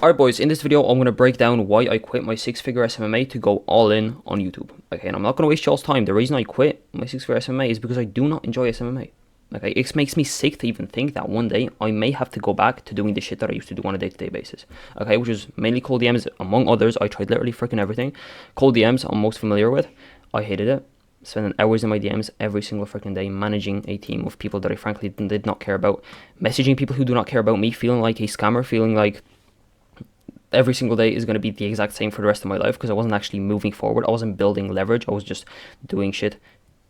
Alright boys, in this video I'm going to break down why I quit my 6-figure SMMA to go all in on YouTube. Okay, and I'm not going to waste y'all's time. The reason I quit my 6-figure SMMA is because I do not enjoy SMMA. Okay, it makes me sick to even think that one day I may have to go back to doing the shit that I used to do on a day-to-day basis. Okay, which is mainly cold DMs, among others. I tried literally freaking everything. Cold DMs I'm most familiar with. I hated it. Spending hours in my DMs every single freaking day, managing a team of people that I frankly did not care about, messaging people who do not care about me, feeling like a scammer, feeling like every single day is going to be the exact same for the rest of my life because I wasn't actually moving forward. I wasn't building leverage. I was just doing shit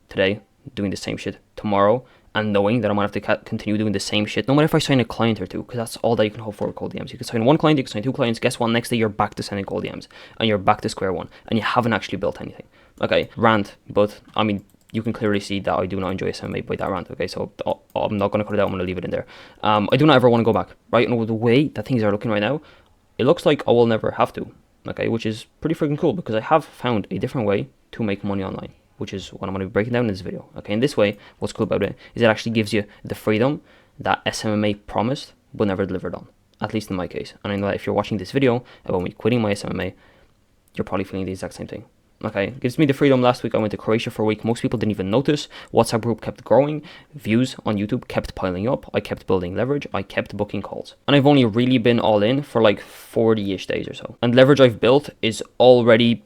today, doing the same shit tomorrow, and knowing that I'm going to have to continue doing the same shit no matter if I sign a client or two, because that's all that you can hope for with cold DMs. You can sign one client, you can sign two clients. Guess what? Next day you're back to sending cold DMs and you're back to square one and you haven't actually built anything. Okay, rant, but I mean, you can clearly see that I do not enjoy SMMA by that rant. Okay, so I'm not going to cut it out. I'm going to leave it in there. I do not ever want to go back, right? And with the way that things are looking right now, it looks like I will never have to, okay, which is pretty freaking cool because I have found a different way to make money online, which is what I'm going to be breaking down in this video. Okay, in this way, what's cool about it is it actually gives you the freedom that SMMA promised but never delivered on, at least in my case. And I know that if you're watching this video about me quitting my SMMA, you're probably feeling the exact same thing. Okay, it gives me the freedom. Last week I went to Croatia for a week. Most people didn't even notice. WhatsApp group kept growing. Views on YouTube kept piling up. I kept building leverage. I kept booking calls. And I've only really been all in for like 40-ish days or so. And leverage I've built is already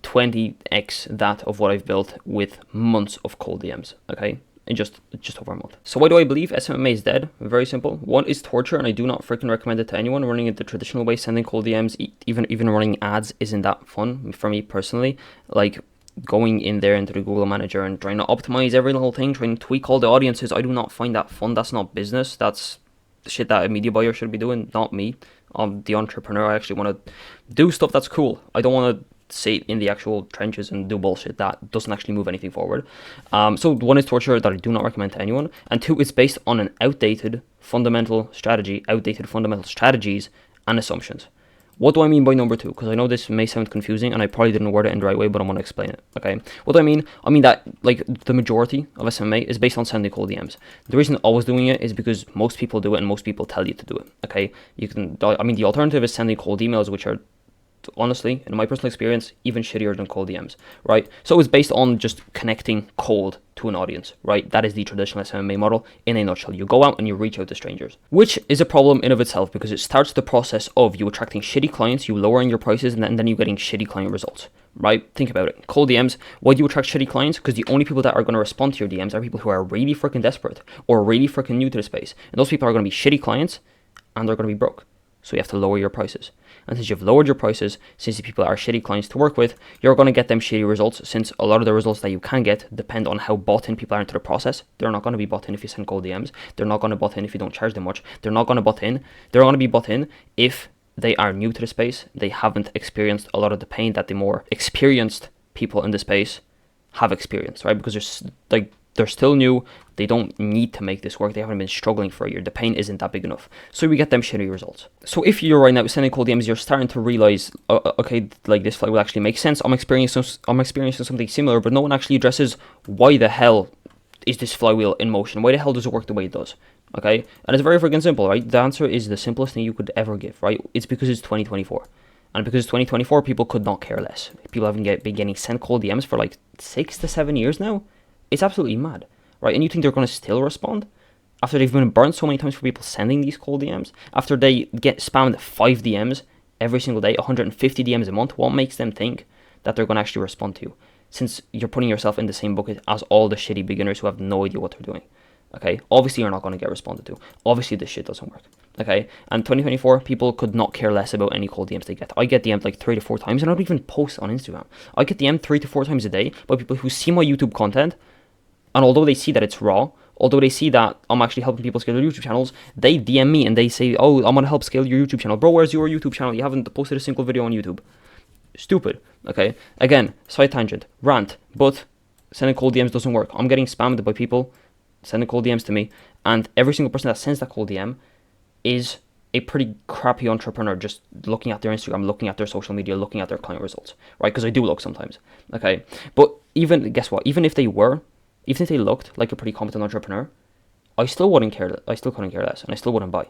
20x that of what I've built with months of cold DMs. Okay, in just over a month. So why do I believe SMMA is dead? Very simple. One, is torture, and I do not freaking recommend it to anyone. Running it the traditional way, sending cold DMs, even running ads isn't that fun for me personally. Like going in there into the Google Manager and trying to optimize every little thing, trying to tweak all the audiences, I do not find that fun. That's not business. That's the shit that a media buyer should be doing, not me. I'm the entrepreneur. I actually want to do stuff that's cool. I don't want to sit in the actual trenches and do bullshit that doesn't actually move anything forward. So one is torture that I do not recommend to anyone, and two, it's based on an outdated fundamental strategies and assumptions. What do I mean by number two? Because I know this may sound confusing and I probably didn't word it in the right way, but I'm going to explain it. Okay, what do I mean? I mean that like the majority of SMMA is based on sending cold DMs. The reason I was doing it is because most people do it and most people tell you to do it. Okay, the alternative is sending cold emails, which are honestly, in my personal experience, even shittier than cold DMs, right? So it's based on just connecting cold to an audience, right? That is the traditional SMMA model in a nutshell. You go out and you reach out to strangers, which is a problem in of itself because it starts the process of you attracting shitty clients, you lowering your prices, and then you getting shitty client results, right? Think about it. Cold DMs, why do you attract shitty clients? Because the only people that are going to respond to your DMs are people who are really freaking desperate or really freaking new to the space. And those people are going to be shitty clients and they're going to be broke. So you have to lower your prices. And since you've lowered your prices, since the people are shitty clients to work with, you're going to get them shitty results, since a lot of the results that you can get depend on how bought in people are into the process. They're not going to be bought in if you send cold DMs. They're not going to bought in if you don't charge them much. They're not going to bought in. They're going to be bought in if they are new to the space. They haven't experienced a lot of the pain that the more experienced people in the space have experienced, right? Because they're still new. They don't need to make this work. They haven't been struggling for a year. The pain isn't that big enough. So we get them shitty results. So if you're right now sending cold DMs, you're starting to realize, okay, like this flywheel actually makes sense. I'm experiencing something similar, but no one actually addresses why the hell is this flywheel in motion? Why the hell does it work the way it does? Okay, and it's very freaking simple, right? The answer is the simplest thing you could ever give, right? It's because it's 2024. And because it's 2024, people could not care less. People haven't been getting sent cold DMs for like 6 to 7 years now. It's absolutely mad, right? And you think they're going to still respond after they've been burnt so many times for people sending these cold DMs, after they get spammed 5 DMs every single day, 150 DMs a month? What makes them think that they're going to actually respond to you, since you're putting yourself in the same bucket as all the shitty beginners who have no idea what they're doing? Okay, obviously you're not going to get responded to. Obviously this shit doesn't work. Okay, and 2024, people could not care less about any cold DMs they get. I get DM'd like 3 to 4 times, and I don't even post on Instagram. I get DM'd 3 to 4 times a day by people who see my YouTube content, and although they see that it's raw, although they see that I'm actually helping people scale their YouTube channels, they DM me and they say, oh, I'm going to help scale your YouTube channel. Bro, where's your YouTube channel? You haven't posted a single video on YouTube. Stupid, okay? Again, side tangent, rant, but sending cold DMs doesn't work. I'm getting spammed by people sending cold DMs to me, and every single person that sends that cold DM is a pretty crappy entrepreneur, just looking at their Instagram, looking at their social media, looking at their client results, right? Because I do look sometimes, okay? But guess what? Even if they looked like a pretty competent entrepreneur, I still couldn't care less, and I still wouldn't buy.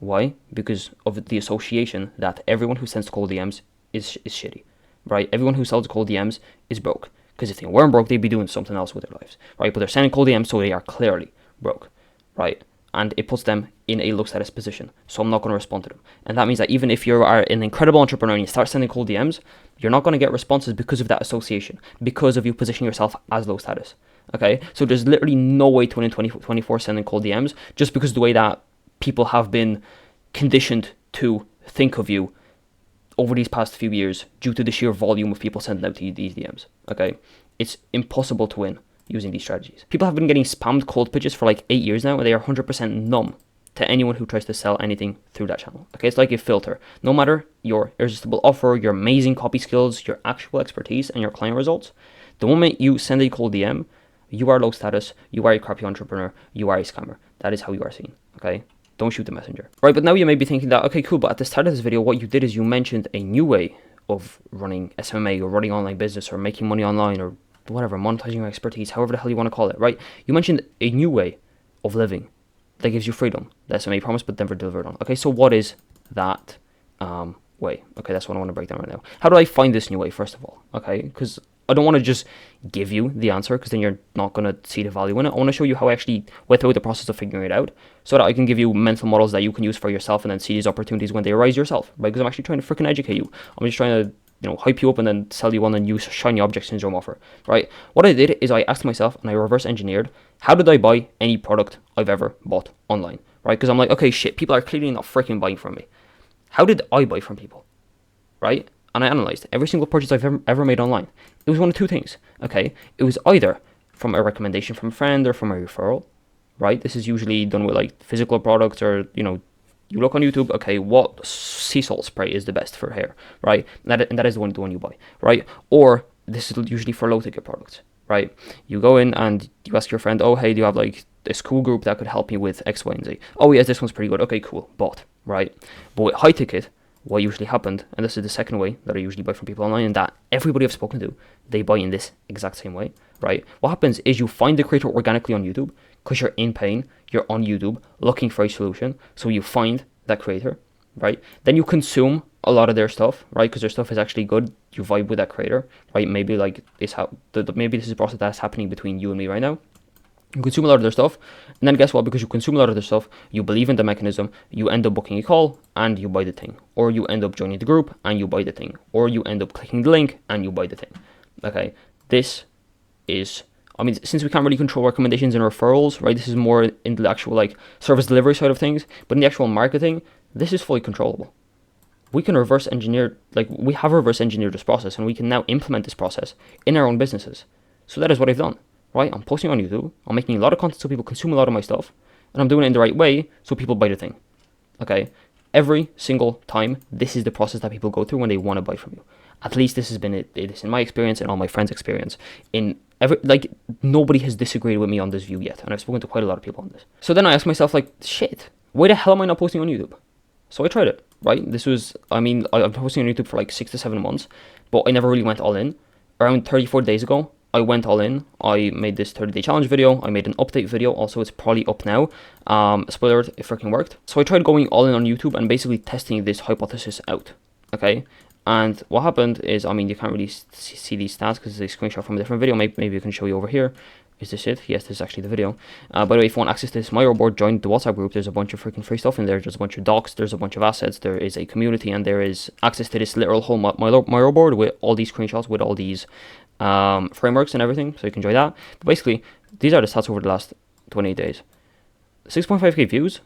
Why? Because of the association that everyone who sends cold DMs is shitty, right? Everyone who sells cold DMs is broke. Because if they weren't broke, they'd be doing something else with their lives, right? But they're sending cold DMs, so they are clearly broke, right? And it puts them in a low status position. So I'm not going to respond to them. And that means that even if you are an incredible entrepreneur and you start sending cold DMs, you're not going to get responses because of that association, because of you positioning yourself as low status. Okay? So there's literally no way to win in 2024 sending cold DMs, just because of the way that people have been conditioned to think of you over these past few years due to the sheer volume of people sending out these DMs. Okay? It's impossible to win using these strategies. People have been getting spammed cold pitches for like 8 years now, and they are 100% numb to anyone who tries to sell anything through that channel. Okay, it's like a filter. No matter your irresistible offer, your amazing copy skills, your actual expertise, and your client results, the moment you send a cold DM, you are low status, you are a crappy entrepreneur, you are a scammer. That is how you are seen. Okay, don't shoot the messenger. Right, but now you may be thinking that, okay, cool, but at the start of this video, what you did is you mentioned a new way of running SMMA or running online business or making money online or whatever, monetizing your expertise, however the hell you want to call it, right? You mentioned a new way of living that gives you freedom, the SMA promise, but never delivered on. Okay, so what is that way? Okay, that's what I want to break down right now. How do I find this new way, first of all? Okay, because I don't want to just give you the answer, because then you're not going to see the value in it. I want to show you how I actually went through the process of figuring it out, so that I can give you mental models that you can use for yourself and then see these opportunities when they arise yourself, right? Because I'm actually trying to freaking educate you. I'm just trying to hype you up and then sell you on and use shiny object syndrome offer, right? What I did is I asked myself and I reverse engineered, how did I buy any product I've ever bought online, right? Because I'm like, okay, shit, people are clearly not freaking buying from me. How did I buy from people, right? And I analyzed every single purchase I've ever made online. It was one of two things, okay? It was either from a recommendation from a friend or from a referral, right? This is usually done with like physical products or, you look on YouTube, okay, what sea salt spray is the best for hair, right? And that is the one you buy, right? Or this is usually for low ticket products, right? You go in and you ask your friend, oh, hey, do you have like this cool group that could help me with X, Y, and Z? Oh, yes, this one's pretty good. Okay, cool, bought, right? But with high ticket, what usually happened, and this is the second way that I usually buy from people online, and that everybody I've spoken to, they buy in this exact same way, right? What happens is you find the creator organically on YouTube, because you're in pain, you're on YouTube looking for a solution, so you find that creator, right? Then you consume a lot of their stuff, right? Because their stuff is actually good. You vibe with that creator, right? Maybe like this, maybe this is a process that's happening between you and me right now. You consume a lot of their stuff, and then guess what? Because you consume a lot of their stuff, you believe in the mechanism, you end up booking a call and you buy the thing, or you end up joining the group and you buy the thing, or you end up clicking the link and you buy the thing. Okay, this is, since we can't really control recommendations and referrals, right? This is more in the actual like service delivery side of things, but in the actual marketing, this is fully controllable. We can reverse engineer, we have reverse engineered this process, and we can now implement this process in our own businesses. So that is what I've done, right? I'm posting on YouTube, I'm making a lot of content so people consume a lot of my stuff, and I'm doing it in the right way so people buy the thing. Okay? Every single time, this is the process that people go through when they want to buy from you. At least this has been it is in my experience and all my friends' experience. Nobody has disagreed with me on this view yet, and I've spoken to quite a lot of people on this. So then I asked myself, shit, why the hell am I not posting on YouTube? So I tried it, right? This was, I've been posting on YouTube for 6 to 7 months, but I never really went all in. Around 34 days ago, I went all in. I made this 30-day challenge video. I made an update video. Also, it's probably up now. Spoiler alert, it freaking worked. So I tried going all in on YouTube and basically testing this hypothesis out, okay? And what happened is, you can't really see these stats because it's a screenshot from a different video. Maybe I can show you over here. Is this it? Yes, this is actually the video. By the way, if you want access to this Miro board, join the WhatsApp group. There's a bunch of freaking free stuff in there. There's a bunch of docs. There's a bunch of assets. There is a community, and there is access to this literal whole Miro board with all these screenshots, with all these frameworks and everything. So you can join that. But basically, these are the stats over the last 28 days. 6.5k views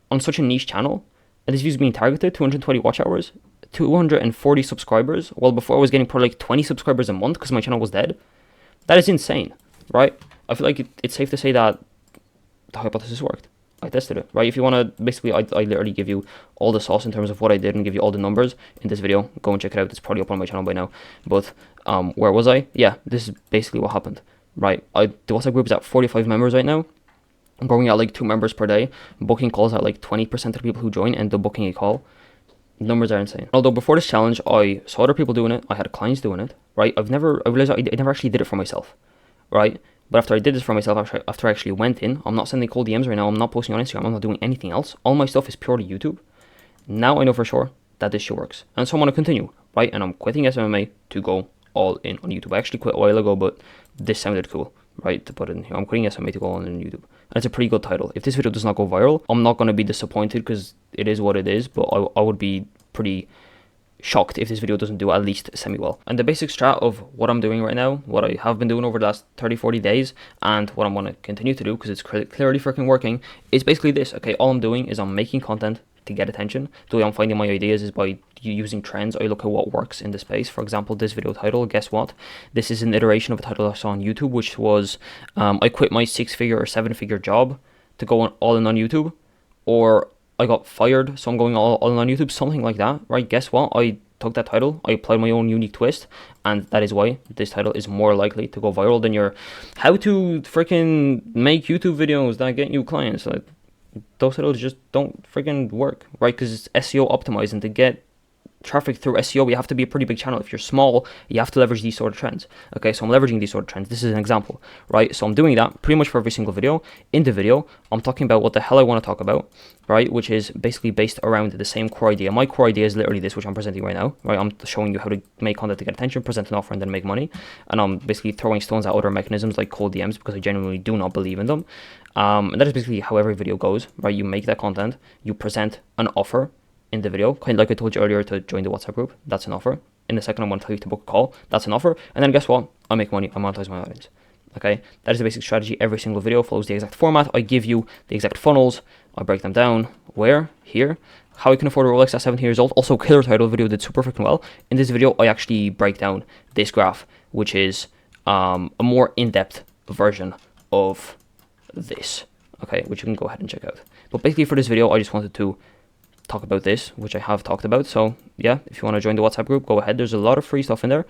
on such a niche channel, and these views being targeted, 220 watch hours, 240 subscribers. Well, before I was getting probably 20 subscribers a month because my channel was dead. That is insane, right? I feel like it's safe to say that the hypothesis worked. I tested it, right? If you want to, basically, I literally give you all the sauce in terms of what I did and give you all the numbers in this video. Go and check it out. It's probably up on my channel by now. But where was I? Yeah, this is basically what happened, right? The WhatsApp group is at 45 members right now. I'm growing at 2 members per day. Booking calls at 20% of the people who join end up booking a call. Numbers are insane. Although before this challenge, I saw other people doing it. I had clients doing it, right? I realized I never actually did it for myself, right? But after I did this for myself, after I actually went in, I'm not sending cold DMs right now, I'm not posting on Instagram, I'm not doing anything else. All my stuff is purely YouTube. Now I know for sure that this shit works. And so I'm going to continue, right? And I'm quitting SMMA to go all in on YouTube. I actually quit a while ago, but this sounded cool, right, to put in here. I'm quitting SMA to go on YouTube. And it's a pretty good title. If this video does not go viral, I'm not going to be disappointed because it is what it is, but I would be pretty shocked if this video doesn't do at least semi-well. And the basic strat of what I'm doing right now, what I have been doing over the last 30-40 days, and what I'm going to continue to do, because it's clearly freaking working, is basically this, okay? All I'm doing is I'm making content to get attention. The way I'm finding my ideas is by using trends. I look at what works in the space. For example, this video title, guess what? This is an iteration of a title I saw on YouTube, which was, I quit my 6-figure or 7-figure job to go all in on YouTube, or I got fired, so I'm going all in on YouTube, something like that, right? Guess what? I took that title, I applied my own unique twist, and that is why this title is more likely to go viral than your how to freaking make YouTube videos that get you clients. Like, those titles just don't freaking work, right? Because it's SEO optimized, and to get traffic through SEO, you have to be a pretty big channel. If you're small, you have to leverage these sort of trends. Okay, so I'm leveraging these sort of trends. This is an example, right? So I'm doing that pretty much for every single video. In the video, I'm talking about what the hell I want to talk about, right? Which is basically based around the same core idea. My core idea is literally this, which I'm presenting right now, right? I'm showing you how to make content to get attention, present an offer, and then make money. And I'm basically throwing stones at other mechanisms like cold DMs because I genuinely do not believe in them. And that is basically how every video goes, right? You make that content, you present an offer in the video, kind of like I told you earlier to join the WhatsApp group. That's an offer. In a second, I'm going to tell you to book a call. That's an offer. And then guess what? I make money. I monetize my audience. Okay, that is the basic strategy. Every single video follows the exact format. I give you the exact funnels. I break them down. Where? Here. How I can afford a Rolex at 17 years old. Also, killer title. Video did super freaking well. In this video, I actually break down this graph, which is a more in-depth version of this. Okay, which you can go ahead and check out. But basically for this video, I just wanted to talk about this, which I have talked about. So yeah, if you want to join the WhatsApp group, go ahead. There's a lot of free stuff in there,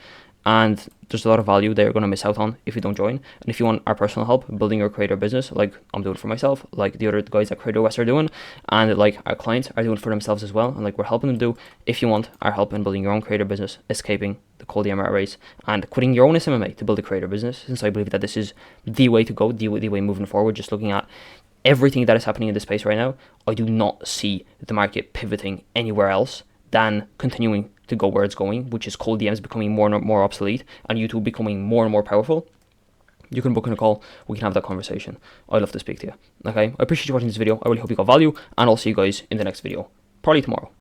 and there's a lot of value that you're going to miss out on if you don't join. And if you want our personal help building your creator business, like I'm doing for myself, like the other guys at Creator West are doing, and like our clients are doing for themselves as well, and like we're helping them do, if you want our help in building your own creator business, escaping the cold DMR race, and quitting your own SMMA to build a creator business, since I believe that this is the way to go, the way moving forward. Just looking at everything that is happening in this space right now, I do not see the market pivoting anywhere else than continuing to go where it's going, which is cold DMs becoming more and more obsolete and YouTube becoming more and more powerful. You can book in a call, we can have that conversation. I'd love to speak to you. Okay, I appreciate you watching this video. I really hope you got value, and I'll see you guys in the next video, probably tomorrow.